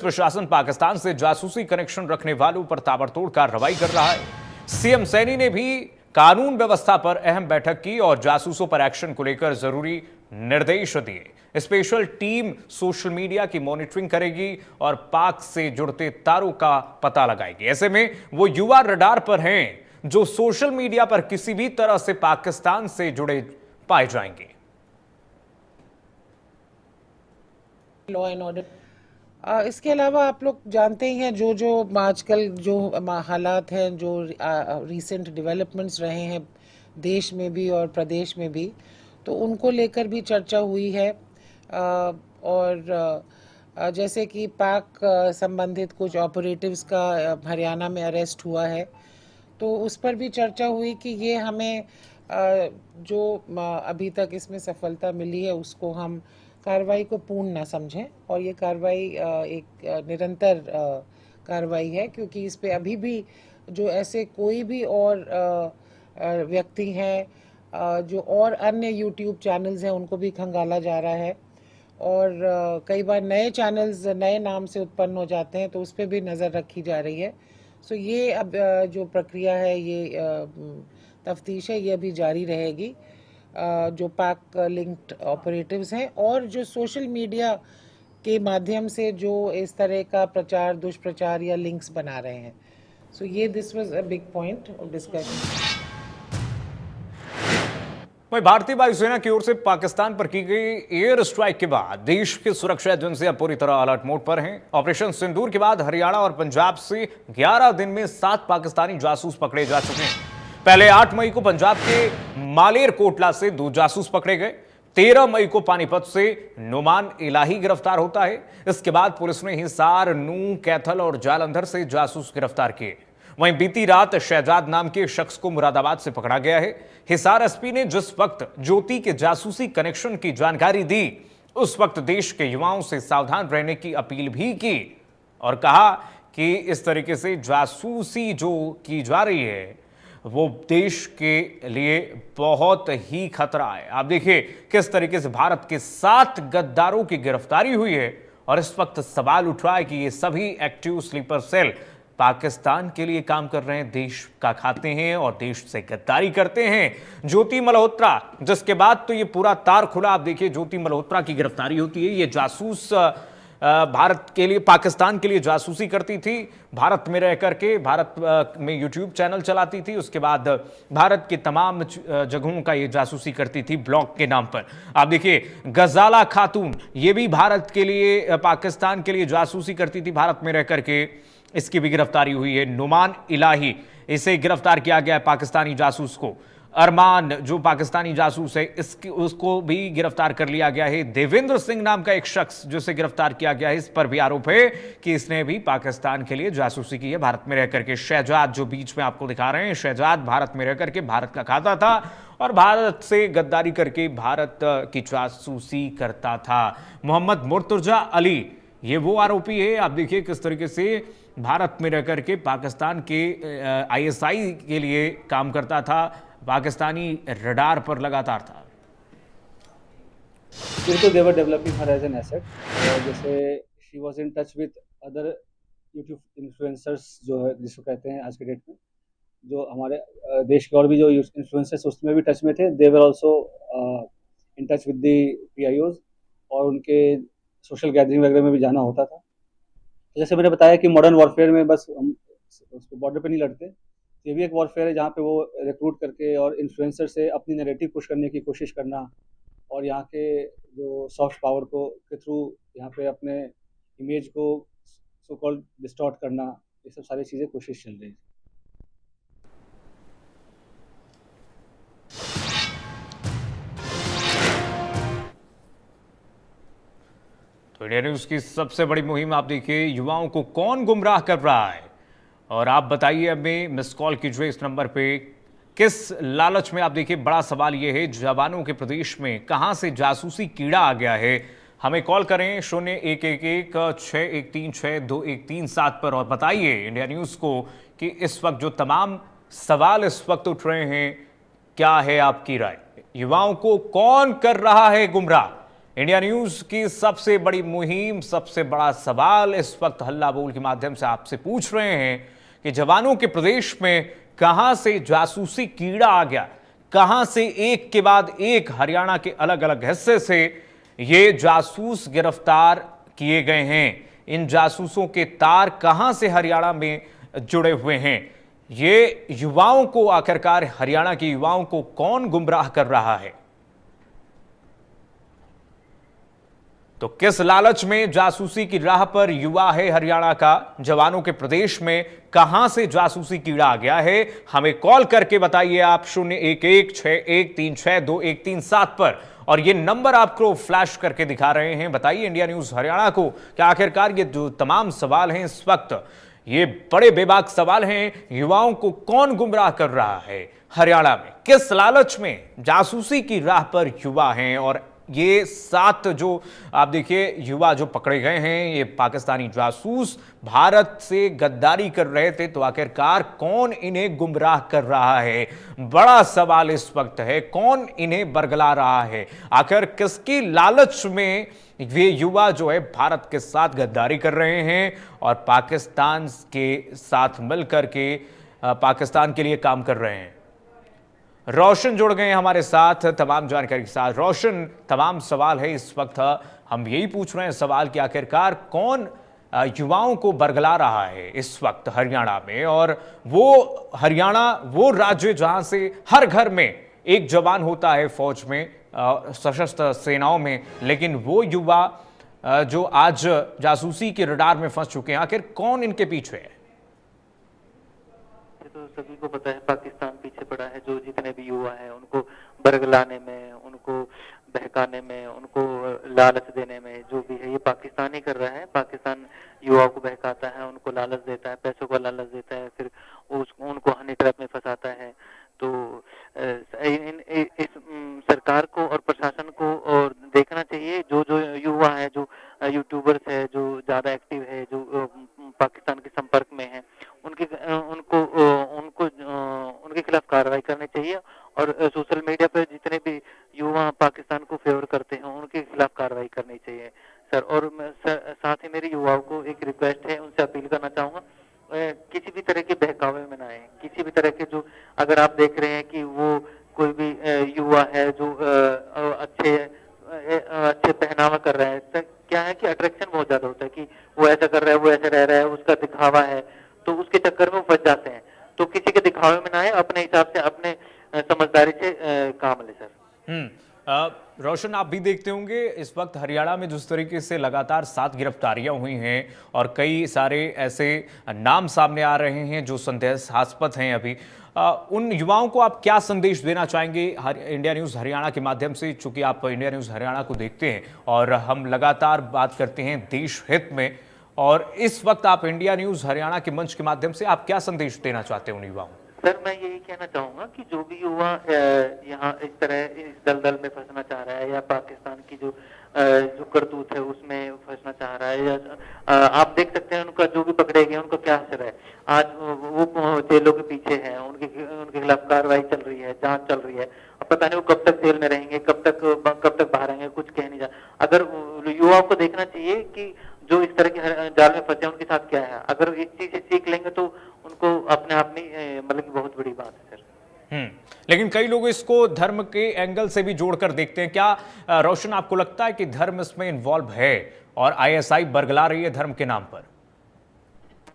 प्रशासन पाकिस्तान से जासूसी कनेक्शन रखने वालों पर ताबड़तोड़ कार्रवाई कर रहा है। सीएम सैनी ने भी कानून व्यवस्था पर अहम बैठक की और जासूसों पर एक्शन को लेकर जरूरी निर्देश दिए। स्पेशल टीम सोशल मीडिया की मॉनिटरिंग करेगी और पाक से जुड़ते तारों का पता लगाएगी। ऐसे में वो युवा रडार पर हैं जो सोशल मीडिया पर किसी भी तरह से पाकिस्तान से जुड़े पाए जाएंगे। Law and order. इसके अलावा आप लोग जानते ही हैं जो आजकल जो हालात हैं, जो रीसेंट डेवलपमेंट्स रहे हैं देश में भी और प्रदेश में भी, तो उनको लेकर भी चर्चा हुई है। और जैसे कि पाक संबंधित कुछ ऑपरेटिव्स का हरियाणा में अरेस्ट हुआ है, तो उस पर भी चर्चा हुई कि ये हमें जो अभी तक इसमें सफलता मिली है उसको हम कार्रवाई को पूर्ण ना समझें, और ये कार्रवाई एक निरंतर कार्रवाई है, क्योंकि इस पे अभी भी जो ऐसे कोई भी और व्यक्ति हैं जो और अन्य यूट्यूब चैनल्स हैं उनको भी खंगाला जा रहा है, और कई बार नए चैनल्स नए नाम से उत्पन्न हो जाते हैं, तो उस पर भी नज़र रखी जा रही है। सो ये अब जो प्रक्रिया है, ये तफ्तीश है, ये अभी जारी रहेगी। जो पाक लिंक्ड ऑपरेटिव्स हैं और जो सोशल मीडिया के माध्यम से जो इस तरह का प्रचार, दुष्प्रचार या लिंक्स बना रहे हैं। सो ये this was a big point of discussion. वहीं भारतीय वायुसेना की ओर से पाकिस्तान पर की गई एयर स्ट्राइक के बाद देश की सुरक्षा एजेंसियां पूरी तरह अलर्ट मोड पर हैं। ऑपरेशन सिंदूर के बाद हरियाणा और पंजाब से 11 दिन में 7 पाकिस्तानी जासूस पकड़े जा चुके हैं। पहले 8 मई को पंजाब के मालेर कोटला से 2 जासूस पकड़े गए। 13 मई को पानीपत से नुमान इलाही गिरफ्तार होता है। इसके बाद पुलिस ने हिसार, नूंह, कैथल और जालंधर से जासूस गिरफ्तार किए। वहीं बीती रात शहजाद नाम के शख्स को मुरादाबाद से पकड़ा गया है। हिसार एसपी ने जिस वक्त ज्योति के जासूसी कनेक्शन की जानकारी दी, उस वक्त देश के युवाओं से सावधान रहने की अपील भी की और कहा कि इस तरीके से जासूसी जो की जा रही है वो देश के लिए बहुत ही खतरा है। आप देखिए किस तरीके से भारत के 7 गद्दारों की गिरफ्तारी हुई है और इस वक्त सवाल उठ रहा है कि ये सभी एक्टिव स्लीपर सेल पाकिस्तान के लिए काम कर रहे हैं, देश का खाते हैं और देश से गद्दारी करते हैं। ज्योति मल्होत्रा, जिसके बाद तो ये पूरा तार खुला। आप देखिए ज्योति मल्होत्रा की गिरफ्तारी होती है। ये जासूस भारत के लिए, पाकिस्तान के लिए जासूसी करती थी। भारत में रह करके भारत में यूट्यूब चैनल चलाती थी। उसके बाद भारत के तमाम जगहों का ये जासूसी करती थी ब्लॉग के नाम पर। आप देखिए गजाला खातून, ये भी भारत के लिए, पाकिस्तान के लिए जासूसी करती थी भारत में रह करके। इसकी भी गिरफ्तारी हुई है। नुमान इलाही, इसे गिरफ्तार किया गया है पाकिस्तानी जासूस को। अरमान जो पाकिस्तानी जासूस है, उसको भी गिरफ्तार कर लिया गया है। देवेंद्र सिंह नाम का एक शख्स जिसे गिरफ्तार किया गया है, इस पर भी आरोप है कि इसने भी पाकिस्तान के लिए जासूसी की है भारत में रहकर के। शहजाद जो बीच में आपको दिखा रहे हैं, शहजाद भारत में रहकर के भारत का खाता था और भारत से गद्दारी करके भारत की जासूसी करता था। मोहम्मद मुर्तजा अली, ये वो आरोपी है। आप देखिए किस तरीके से भारत में रहकर के पाकिस्तान के आईएसआई के लिए काम करता था, पाकिस्तानी रडार पर लगातार था। बिल्कुल, they were developing her as an asset. जैसे she was in touch with other YouTube influencers जो है, जिसको कहते हैं आज के डेट में, जो हमारे देश के और भी जो इन्फ्लुएंसर्स उसमें भी टच में थे। They were also in touch with the PIOs और उनके सोशल गैदरिंग वगैरह में भी जाना होता था। जैसे मैंने बताया कि मॉडर्न वॉरफेयर में बस हम उसको बॉर्डर पे नहीं लड़ते, ये भी एक वॉरफेयर है जहाँ पे वो रिक्रूट करके और इन्फ्लुएंसर से अपनी नैरेटिव पुश करने की कोशिश करना और यहाँ के जो सॉफ्ट पावर को के थ्रू यहाँ पे अपने इमेज को सो कॉल्ड डिस्टॉर्ट करना, ये सब सारी चीज़ें कोशिश चल रही है। तो इंडिया न्यूज की सबसे बड़ी मुहिम आप देखिए, युवाओं को कौन गुमराह कर रहा है, और आप बताइए हमें, मिस कॉल कीजिए इस नंबर पे। किस लालच में, आप देखिए बड़ा सवाल यह है, जवानों के प्रदेश में कहां से जासूसी कीड़ा आ गया है। हमें कॉल करें 0111-613-6237 पर और बताइए इंडिया न्यूज को कि इस वक्त जो तमाम सवाल इस वक्त उठ रहे हैं, क्या है आपकी राय। युवाओं को कौन कर रहा है गुमराह, इंडिया न्यूज की सबसे बड़ी मुहिम, सबसे बड़ा सवाल इस वक्त हल्ला बोल के माध्यम से आपसे पूछ रहे हैं कि जवानों के प्रदेश में कहां से जासूसी कीड़ा आ गया, कहां से एक के बाद एक हरियाणा के अलग अलग हिस्से से ये जासूस गिरफ्तार किए गए हैं। इन जासूसों के तार कहां से हरियाणा में जुड़े हुए हैं? ये युवाओं को, आखिरकार हरियाणा के युवाओं को कौन गुमराह कर रहा है? तो किस लालच में जासूसी की राह पर युवा है हरियाणा का? जवानों के प्रदेश में कहां से जासूसी कीड़ा आ गया है? हमें कॉल करके बताइए आप 01161362137 पर, और ये नंबर आपको फ्लैश करके दिखा रहे हैं। बताइए इंडिया न्यूज हरियाणा को कि आखिरकार ये जो तमाम सवाल हैं इस वक्त, ये बड़े बेबाक सवाल हैं, युवाओं को कौन गुमराह कर रहा है हरियाणा में? किस लालच में जासूसी की राह पर युवा हैं? और ये 7 जो आप देखिए युवा जो पकड़े गए हैं, ये पाकिस्तानी जासूस भारत से गद्दारी कर रहे थे, तो आखिरकार कौन इन्हें गुमराह कर रहा है? बड़ा सवाल इस वक्त है, कौन इन्हें बरगला रहा है? आखिर किसकी लालच में ये युवा जो है भारत के साथ गद्दारी कर रहे हैं और पाकिस्तान के साथ मिलकर के पाकिस्तान के लिए काम कर रहे हैं? रोशन जुड़ गए हमारे साथ तमाम जानकारी के साथ। रोशन, तमाम सवाल है इस वक्त, हम यही पूछ रहे हैं सवाल कि आखिरकार कौन युवाओं को बरगला रहा है इस वक्त हरियाणा में? और वो हरियाणा वो राज्य जहां से हर घर में एक जवान होता है फौज में, सशस्त्र सेनाओं में, लेकिन वो युवा जो आज जासूसी के रडार में फंस चुके हैं, आखिर कौन इनके पीछे है? तो सभी को पता है पाकिस्तान पीछे पड़ा है। जो जितने भी युवा हैं उनको बरगलाने में, उनको बहकाने में, उनको लालच देने में, जो भी है ये पाकिस्तान ही कर रहा है। पाकिस्तान युवाओं को बहकाता है, उनको लालच देता है, पैसों का लालच देता है, फिर उनको हनी ट्रैप में फंसाता है। तो इस सरकार को और प्रशासन को और देखना चाहिए, जो जो युवा है, जो यूट्यूबर्स है, जो ज्यादा एक्टिव है, जो पाकिस्तान के संपर्क में है, उनके खिलाफ कार्रवाई करनी चाहिए। और सोशल मीडिया पर जितने भी युवा पाकिस्तान को फेवर करते हैं उनके खिलाफ कार्रवाई करनी चाहिए सर। और साथ ही मेरे युवाओं को एक रिक्वेस्ट है, उनसे अपील करना चाहूंगा, किसी भी तरह के बहकावे में ना आए। किसी भी तरह के, जो अगर आप देख रहे हैं कि वो कोई भी युवा है जो अच्छे पहनावा कर रहा है, तो क्या है कि अट्रैक्शन बहुत ज्यादा होता है कि वो ऐसा कर रहा है, वो ऐसा रह रहा है, उसका दिखावा है, तो उसके चक्कर में वो फंस जाते हैं। तो किसी के दिखावे में ना आए, अपने हिसाब से, अपने समझदारी से काम ले सर। रोशन, आप भी देखते होंगे इस वक्त हरियाणा में जिस तरीके से लगातार 7 गिरफ्तारियां हुई हैं और कई सारे ऐसे नाम सामने आ रहे हैं जो संदेहास्पद हैं अभी, उन युवाओं को आप क्या संदेश देना चाहेंगे इंडिया न्यूज़ हरियाणा के माध्यम से? चूंकि आप इंडिया न्यूज़ हरियाणा को देखते हैं और हम लगातार बात करते हैं देश हित में, और इस वक्त आप इंडिया न्यूज़ हरियाणा के मंच के माध्यम से आप क्या संदेश देना चाहते हैं उन युवाओं? सर, मैं यही कहना चाहूंगा कि जो भी युवा यहाँ इस तरह इस दलदल में फंसना चाह रहा है, या पाकिस्तान की जो करतूत है उसमें फंसना चाह रहा है, या आप देख सकते हैं उनका जो भी पकड़े गए उनका क्या असर है। आज वो जेलों के पीछे हैं, उनके खिलाफ कार्रवाई चल रही है, जांच चल रही है। अब पता नहीं वो कब तक जेल में रहेंगे, कब तक बाहर आएंगे, कुछ कह नहीं जा। अगर युवाओं को देखना चाहिए कि जो इस तरह के जाल में फंसे उनके साथ क्या है। अगर इस चीज से सीख लेंगे तो उनको अपने आप में मतलब की बहुत बड़ी बात है सर। लेकिन कई लोग इसको धर्म के एंगल से भी जोड़कर देखते हैं। क्या रोशन, आपको लगता है कि धर्म इसमें इन्वॉल्व है और आईएसआई बरगला रही है धर्म के नाम पर?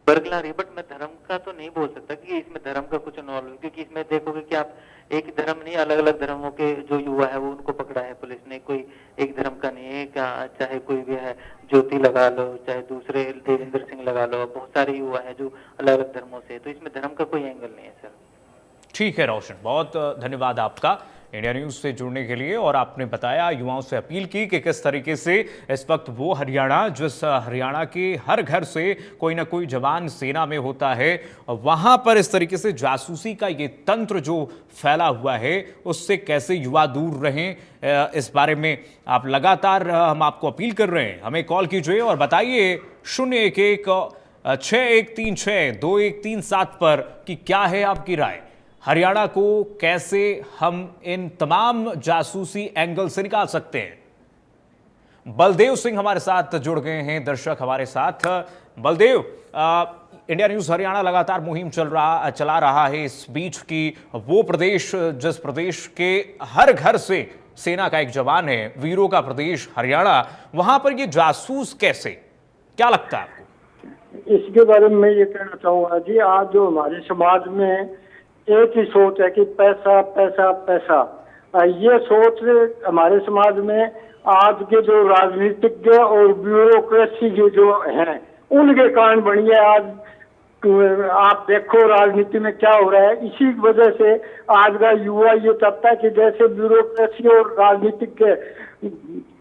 बरगला रही है, बट मैं धर्म का तो नहीं बोल सकता कि इसमें धर्म का कुछ इन्वॉल्व है, क्योंकि इसमें देखोगे कि आप एक धर्म नहीं, अलग अलग धर्मों के जो युवा है वो उनको पकड़ा है पुलिस ने। कोई एक धर्म का नहीं है, चाहे कोई भी है, ज्योति लगा लो, चाहे दूसरे देवेंद्र सिंह लगा लो, बहुत सारे युवा है जो अलग अलग धर्मों से। तो इसमें धर्म का कोई एंगल नहीं है सर। ठीक है रोशन, बहुत धन्यवाद आपका इंडिया न्यूज़ से जुड़ने के लिए। और आपने बताया, युवाओं से अपील की कि किस तरीके से इस वक्त वो हरियाणा, जिस हरियाणा के हर घर से कोई ना कोई जवान सेना में होता है, वहाँ पर इस तरीके से जासूसी का ये तंत्र जो फैला हुआ है उससे कैसे युवा दूर रहें, इस बारे में आप लगातार हम आपको अपील कर रहे हैं। हमें कॉल कीजिए और बताइए 01161362137 पर कि क्या है आपकी राय। हरियाणा को कैसे हम इन तमाम जासूसी एंगल से निकाल सकते हैं? बलदेव सिंह हमारे साथ जुड़ गए हैं, दर्शक हमारे साथ। बलदेव, इंडिया न्यूज हरियाणा लगातार मुहिम चला रहा है इस बीच की वो प्रदेश जिस प्रदेश के हर घर से सेना का एक जवान है, वीरों का प्रदेश हरियाणा, वहां पर ये जासूस कैसे, क्या लगता है आपको? इसके बारे में मैं ये कहना चाहूंगा जी, आज जो हमारे समाज में एक ही सोच है कि पैसा पैसा पैसा, ये सोच हमारे समाज में आज के जो राजनीतिज्ञ और ब्यूरोक्रेसी के जो हैं उनके कारण बनी है। आज आप देखो राजनीति में क्या हो रहा है, इसी वजह से आज का युवा ये चाहता है कि जैसे ब्यूरोक्रेसी और राजनीतिक के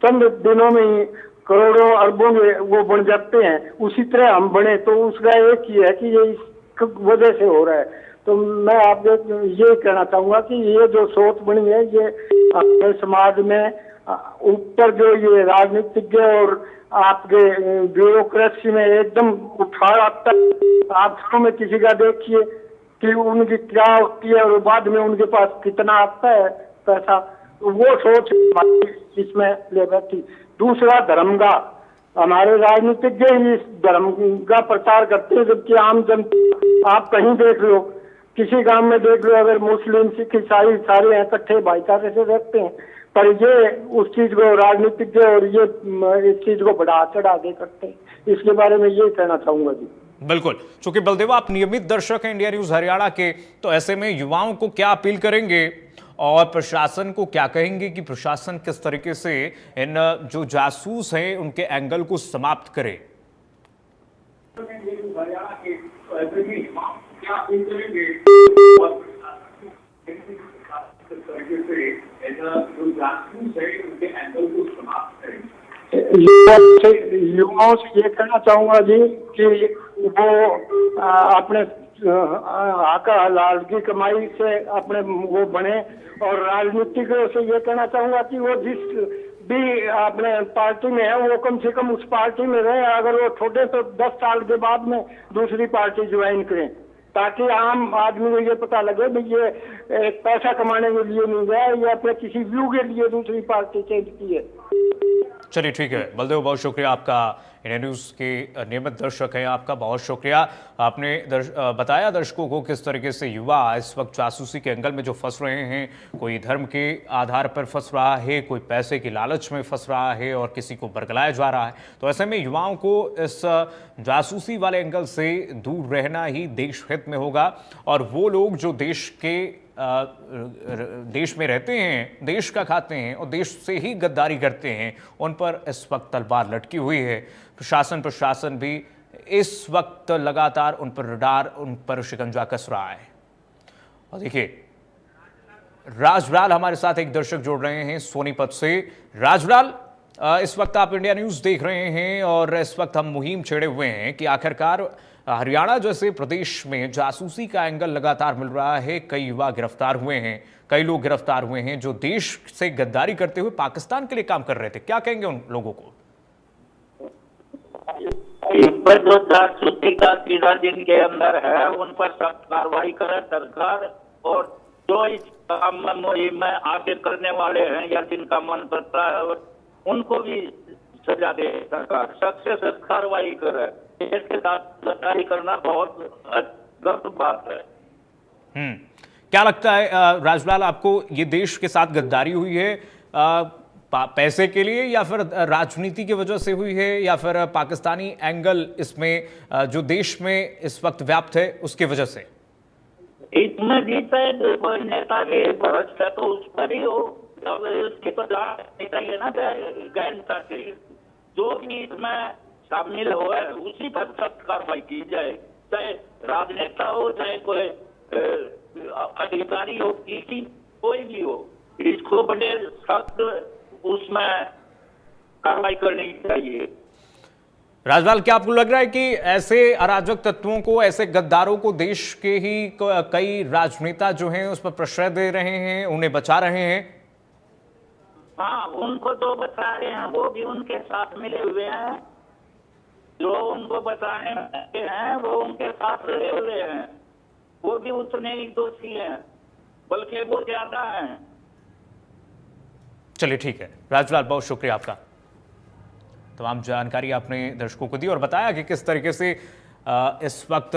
चंद दिनों में ही करोड़ों अरबों में वो बन जाते हैं, उसी तरह हम बने। तो उसका एक ही है कि ये इस वजह से हो रहा है। तो मैं आपको ये कहना चाहूंगा कि ये जो सोच बनी है, ये अपने समाज में ऊपर जो ये राजनीतिज्ञ और आपके ब्यूरोक्रेसी में एकदम उठाड़ आता है। आप शुरू में किसी का देखिए कि उनकी क्या होती है और बाद में उनके पास कितना आता है पैसा, तो वो सोच इसमें ले बैठी। दूसरा धर्म का, हमारे राजनीतिज्ञ ही इस धर्म का प्रचार करते हैं, जबकि आम जनता आप कहीं देख लो, किसी गांव में देख लो, अगर मुस्लिम सिख ईसाई सारे इकट्ठे भाईचारे से रहते हैं, पर ये उस चीज को राजनीतिज्ञ और ये इस चीज को बढ़ा चढ़ा के करते हैं। इसके बारे में ये कहना चाहूंगा जी। बिल्कुल, चूंकि बलदेव आप नियमित दर्शक हैं इंडिया न्यूज हरियाणा के, तो ऐसे में युवाओं को क्या अपील करेंगे और प्रशासन को क्या कहेंगे कि प्रशासन किस तरीके से इन जो जासूस हैं उनके एंगल को समाप्त करे? युवाओं से ये कहना चाहूंगा जी कि वो अपने आका हलाल की कमाई से अपने वो बने, और राजनीतिज्ञों से ये कहना चाहूंगा कि वो जिस भी अपने पार्टी में है वो कम से कम उस पार्टी में रहे। अगर वो छोटे तो 10 साल के बाद में दूसरी पार्टी ज्वाइन करें, ताकि आम आदमी को ये पता लगे कि ये एक पैसा कमाने के लिए नहीं गया, ये अपने किसी व्यू के लिए दूसरी पार्टी चेंज की है। चलिए ठीक है बलदेव, बहुत शुक्रिया आपका, इंडिया न्यूज के नियमित दर्शक हैं, आपका बहुत शुक्रिया। आपने बताया दर्शकों को किस तरीके से युवा इस वक्त जासूसी के एंगल में जो फंस रहे हैं, कोई धर्म के आधार पर फंस रहा है, कोई पैसे की लालच में फंस रहा है और किसी को बरगलाया जा रहा है। तो ऐसे में युवाओं को इस जासूसी वाले एंगल से दूर रहना ही देश हित में होगा, और वो लोग जो देश में रहते हैं, देश का खाते हैं और देश से ही गद्दारी करते हैं, उन पर इस वक्त तलवार लटकी हुई है। प्रशासन भी इस वक्त लगातार उन पर रडार, उन पर शिकंजा कस रहा है। और देखिए राजलाल हमारे साथ एक दर्शक जोड़ रहे हैं सोनीपत से। राजलाल, इस वक्त आप इंडिया न्यूज देख रहे हैं और इस वक्त हम मुहिम छेड़े हुए हैं कि आखिरकार हरियाणा जैसे प्रदेश में जासूसी का एंगल लगातार मिल रहा है। कई युवा गिरफ्तार हुए हैं, कई लोग गिरफ्तार हुए हैं जो देश से गद्दारी करते हुए पाकिस्तान के लिए काम कर रहे थे। क्या कहेंगे उन लोगों को? इस पर जो जासूसी का कीड़ा जिनके अंदर है उन पर सख्त कार्रवाई करे सरकार, और जो इस काम में मुहिम में आगे करने वाले हैं या जिनका मन करता है उनको भी सजा दे सरकार, सख्त से सख्त कार्रवाई करे। इसके साथ गद्दारी करना बहुत गलत बात है। क्या लगता है राजलाल आपको, ये देश के साथ गद्दारी हुई है पैसे के लिए, या फिर राजनीति की वजह से हुई है, या फिर पाकिस्तानी एंगल इसमें जो देश में इस वक्त व्याप्त है उसकी वजह से? इसमें भी शायद कोई नेता के भरोसे है तो उस पर ही हो, उसकी तो जांच चाहिए ना गहनता से। जो भी इसमें शामिल हो उसी पर सख्त कार्रवाई की जाए, चाहे राजनेता हो चाहे कोई अधिकारी हो, किसी कोई भी हो, इसको बड़े सख्त उसमें कार्रवाई करनी चाहिए। राजलाल, क्या आपको लग रहा है कि ऐसे अराजक तत्वों को, ऐसे गद्दारों को देश के ही कई राजनेता जो हैं उस पर प्रश्रय दे रहे हैं, उन्हें बचा रहे हैं? हाँ, उनको तो बचा रहे हैं, वो भी उनके साथ मिले हुए हैं। जो उनको बचाने हैं वो उनके साथ रहे हुए हैं, वो भी उतने ही दोषी हैं, बल्कि वो ज्यादा हैं। चलिए ठीक है राजलाल, बहुत शुक्रिया आपका। तमाम जानकारी आपने दर्शकों को दी और बताया कि किस तरीके से इस वक्त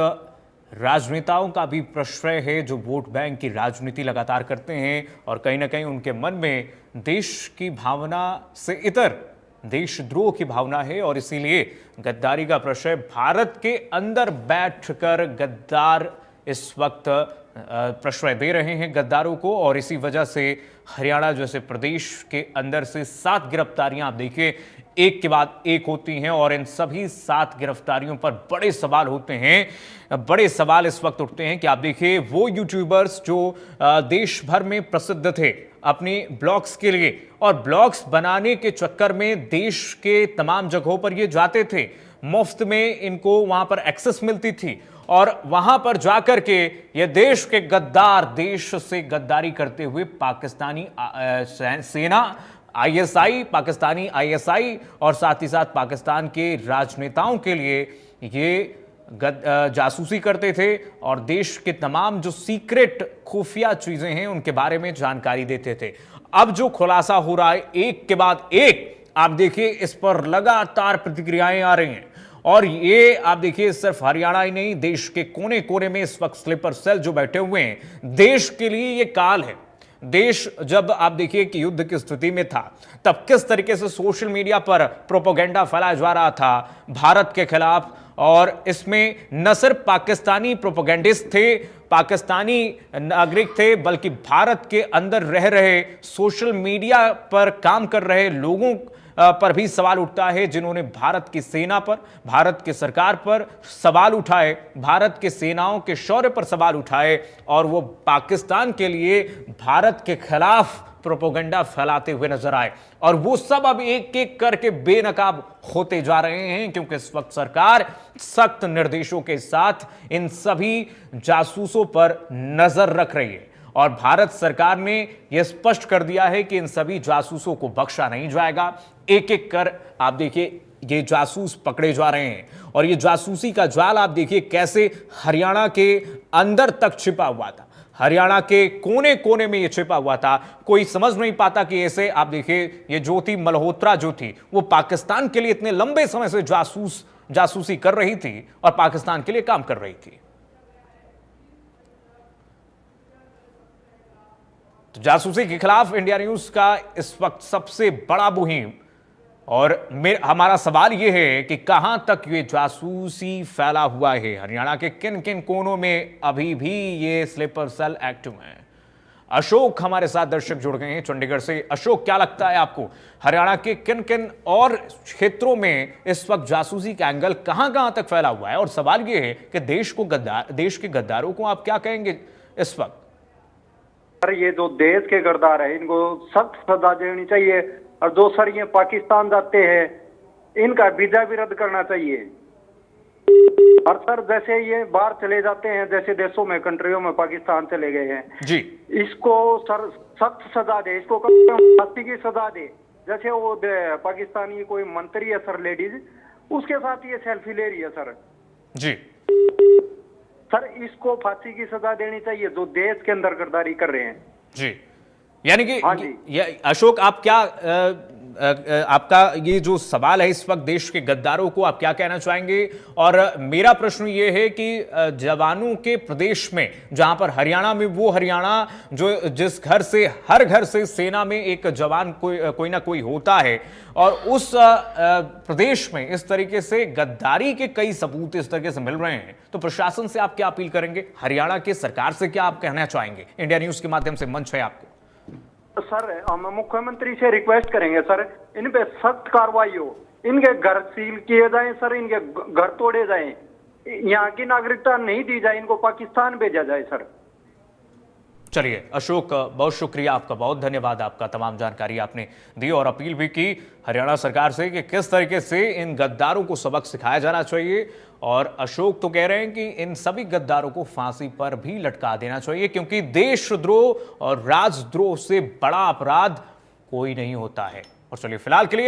राजनेताओं का भी प्रश्रय है जो वोट बैंक की राजनीति लगातार करते हैं और कहीं ना कहीं उनके मन में देश की भावना से इतर देशद्रोह की भावना है और इसीलिए गद्दारी का प्रश्रय भारत के अंदर बैठकर गद्दार इस वक्त प्रश्रय दे रहे हैं गद्दारों को। और इसी वजह से हरियाणा जैसे प्रदेश के अंदर से 7 गिरफ्तारियां आप देखिए एक के बाद एक होती हैं और इन सभी 7 गिरफ्तारियों पर बड़े सवाल होते हैं। बड़े सवाल इस वक्त उठते हैं कि आप देखिए वो यूट्यूबर्स जो देश भर में प्रसिद्ध थे अपनी ब्लॉग्स के लिए और ब्लॉग्स बनाने के चक्कर में देश के तमाम जगहों पर ये जाते थे, मुफ्त में इनको वहां पर एक्सेस मिलती थी और वहां पर जाकर के ये देश के गद्दार, देश से गद्दारी करते हुए पाकिस्तानी सेना आईएसआई, पाकिस्तानी आईएसआई और साथ ही साथ पाकिस्तान के राजनेताओं के लिए ये जासूसी करते थे और देश के तमाम जो सीक्रेट खुफिया चीजें हैं उनके बारे में जानकारी देते थे। अब जो खुलासा हो रहा है एक के बाद एक, आप देखिए इस पर लगातार प्रतिक्रियाएं आ रही हैं और ये आप देखिए सिर्फ हरियाणा ही नहीं, देश के कोने कोने में इस वक्त स्लीपर सेल जो बैठे हुए हैं, देश के लिए ये काल है। देश जब आप देखिए कि युद्ध की स्थिति में था तब किस तरीके से सोशल मीडिया पर प्रोपेगेंडा फैलाया जा रहा था भारत के खिलाफ और इसमें न सिर्फ पाकिस्तानी प्रोपेगेंडिस्ट थे, पाकिस्तानी नागरिक थे, बल्कि भारत के अंदर रह रहे सोशल मीडिया पर काम कर रहे लोगों पर भी सवाल उठता है जिन्होंने भारत की सेना पर, भारत की सरकार पर सवाल उठाए, भारत के सेनाओं के शौर्य पर सवाल उठाए और वो पाकिस्तान के लिए भारत के खिलाफ प्रोपेगेंडा फैलाते हुए नजर आए और वो सब अब एक एक करके बेनकाब होते जा रहे हैं क्योंकि इस वक्त सरकार सख्त निर्देशों के साथ इन सभी जासूसों पर नजर रख रही है और भारत सरकार ने यह स्पष्ट कर दिया है कि इन सभी जासूसों को बख्शा नहीं जाएगा। एक एक कर आप देखिए ये जासूस पकड़े जा रहे हैं और ये जासूसी का जाल आप देखिए कैसे हरियाणा के अंदर तक छिपा हुआ था, हरियाणा के कोने कोने में ये छिपा हुआ था। कोई समझ नहीं पाता कि ऐसे आप देखिए ये ज्योति मल्होत्रा जो थी वो पाकिस्तान के लिए इतने लंबे समय से जासूसी कर रही थी और पाकिस्तान के लिए काम कर रही थी। तो जासूसी के खिलाफ इंडिया न्यूज का इस वक्त सबसे बड़ा मुहिम और हमारा सवाल यह है कि कहां तक ये जासूसी फैला हुआ है, हरियाणा के किन किन कोनों में अभी भी ये स्लीपर सेल एक्टिव हैं। अशोक हमारे साथ दर्शक जुड़ गए हैं चंडीगढ़ से। अशोक, क्या लगता है आपको हरियाणा के किन किन और क्षेत्रों में इस वक्त जासूसी का एंगल कहां कहां तक फैला हुआ है और सवाल यह है कि देश के गद्दारों को आप क्या कहेंगे इस वक्त? सर ये जो देश के गद्दार है इनको सख्त सजा देनी चाहिए और जो सर ये पाकिस्तान जाते हैं इनका वीजा भी रद्द करना चाहिए। और सर जैसे ये बाहर चले जाते हैं, जैसे देशों में कंट्रियों में पाकिस्तान चले गए हैं जी, इसको सर सख्त सजा दे, इसको फांसी की सजा दे। जैसे वो पाकिस्तानी कोई मंत्री है सर, लेडीज, उसके साथ ये सेल्फी ले रही है सर जी, सर इसको फांसी की सजा देनी चाहिए जो देश के अंदर गद्दारी कर रहे हैं जी। यानी कि हाँ जी। अशोक, आप क्या आपका ये जो सवाल है इस वक्त देश के गद्दारों को आप क्या कहना चाहेंगे? और मेरा प्रश्न ये है कि जवानों के प्रदेश में, जहां पर हरियाणा में, वो हरियाणा जो जिस घर से, हर घर से सेना में एक जवान कोई ना कोई होता है और उस प्रदेश में इस तरीके से गद्दारी के कई सबूत इस तरीके से मिल रहे हैं, तो प्रशासन से आप क्या अपील करेंगे? हरियाणा के सरकार से क्या आप कहना चाहेंगे? इंडिया न्यूज के माध्यम से मंच है आपको। सर हम मुख्यमंत्री से रिक्वेस्ट करेंगे सर इन पे सख्त कार्रवाई हो, इनके घर सील किए जाएं सर, इनके घर तोड़े जाएं, यहाँ की नागरिकता नहीं दी जाए, इनको पाकिस्तान भेजा जाए सर। चलिए अशोक, बहुत शुक्रिया आपका, बहुत धन्यवाद आपका, तमाम जानकारी आपने दी और अपील भी की हरियाणा सरकार से कि किस तरीके से इन गद्दारों को सबक सिखाया जाना चाहिए। और अशोक तो कह रहे हैं कि इन सभी गद्दारों को फांसी पर भी लटका देना चाहिए क्योंकि देशद्रोह और राजद्रोह से बड़ा अपराध कोई नहीं होता है। और चलिए फिलहाल के लिए